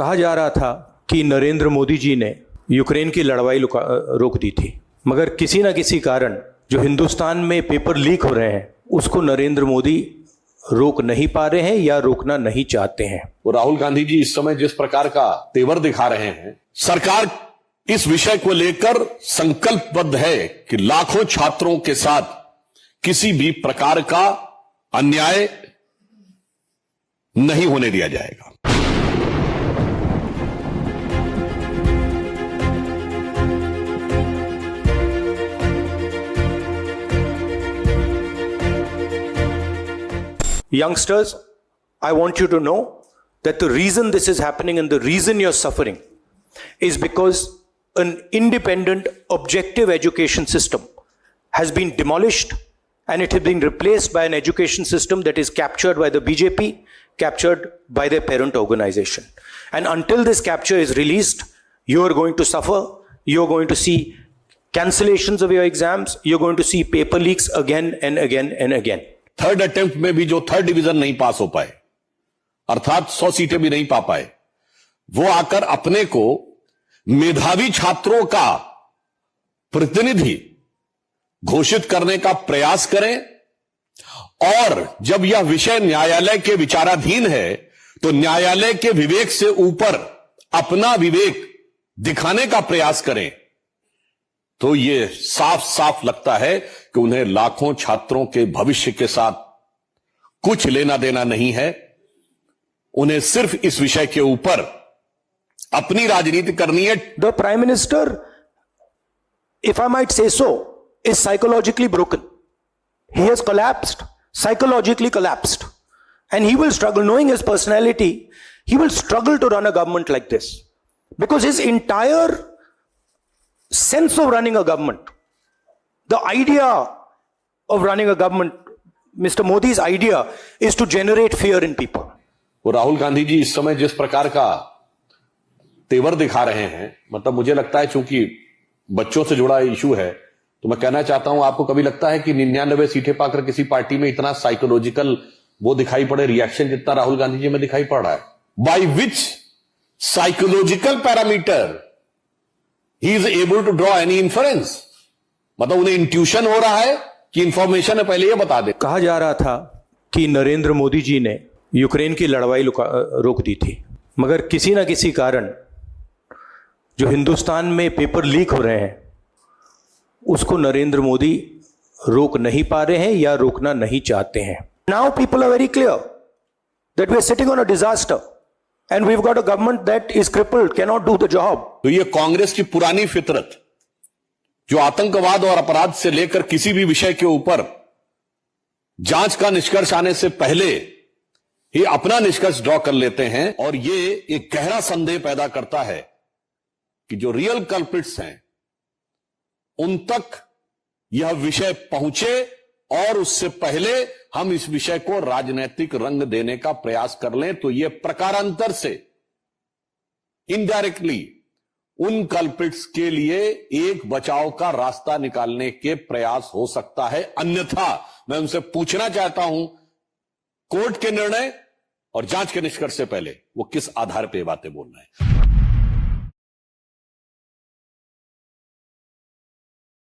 कहा जा रहा था कि नरेंद्र मोदी जी ने यूक्रेन की लड़ाई रोक दी थी, मगर किसी न किसी कारण जो हिंदुस्तान में पेपर लीक हो रहे हैं उसको नरेंद्र मोदी रोक नहीं पा रहे हैं या रोकना नहीं चाहते हैं। वो राहुल गांधी जी इस समय जिस प्रकार का तेवर दिखा रहे हैं, सरकार इस विषय को लेकर संकल्पबद्ध है कि लाखों छात्रों के साथ किसी भी प्रकार का अन्याय नहीं होने दिया जाएगा। Youngsters, I want you to know that the reason this is happening and the reason you're suffering is because an independent, objective education system has been demolished and it has been replaced by an education system that is captured by the BJP, captured by their parent organization. And until this capture is released, you are going to suffer. You're going to see cancellations of your exams. You're going to see paper leaks again and again and again. Third attempt में भी जो third division नहीं पास हो पाए, अर्थात 100 सीटें भी नहीं पा पाए, वो आकर अपने को मेधावी छात्रों का प्रतिनिधि घोषित करने का प्रयास करें, और जब यह विषय न्यायालय के विचाराधीन है तो न्यायालय के विवेक से ऊपर अपना विवेक दिखाने का प्रयास करें, तो ये साफ साफ लगता है कि उन्हें लाखों छात्रों के भविष्य के साथ कुछ लेना देना नहीं है। उन्हें सिर्फ इस विषय के ऊपर अपनी राजनीति करनी है। The Prime Minister, if I might say so, is psychologically broken. He has collapsed, psychologically collapsed, and he will struggle. Knowing his personality, he will struggle to run a government like this, because his entire sense of running a government, the idea of running a government, Mr. Modi's idea is to generate fear in people. वो राहुल गांधी जी इस समय जिस प्रकार का तेवर दिखा रहे हैं, मतलब मुझे लगता है चूंकि बच्चों से जुड़ा इशू है, तो मैं कहना चाहता हूं, आपको कभी लगता है कि 99 सीटें पाकर किसी पार्टी में इतना साइकोलॉजिकल वो दिखाई पड़े रिएक्शन जितना राहुल गांधी जी में दिखाई पड़ रहा है? By which psychological parameter he is able to draw any inference? मतलब उन्हें इंट्यूशन हो रहा है कि इंफॉर्मेशन है, पहले ये बता दे। कहा जा रहा था कि नरेंद्र मोदी जी ने यूक्रेन की लड़ाई रोक दी थी, मगर किसी न किसी कारण जो हिंदुस्तान में पेपर लीक हो रहे हैं उसको नरेंद्र मोदी रोक नहीं पा रहे हैं या रोकना नहीं चाहते हैं। Now people are very clear that we are sitting on a disaster and we've got a government that is crippled, cannot do the job. तो ये कांग्रेस की पुरानी फितरत, जो आतंकवाद और अपराध से लेकर किसी भी विषय के ऊपर जांच का निष्कर्ष आने से पहले ही अपना निष्कर्ष ड्रॉ कर लेते हैं, और ये एक गहरा संदेह पैदा करता है कि जो रियल कल्प्रिट्स हैं उन तक यह विषय पहुंचे और उससे पहले हम इस विषय को राजनीतिक रंग देने का प्रयास कर लें, तो यह प्रकारांतर से इनडायरेक्टली उन कल्प्रिट्स के लिए एक बचाव का रास्ता निकालने के प्रयास हो सकता है। अन्यथा मैं उनसे पूछना चाहता हूं, कोर्ट के निर्णय और जांच के निष्कर्ष से पहले वो किस आधार पर बातें बोल रहे हैं?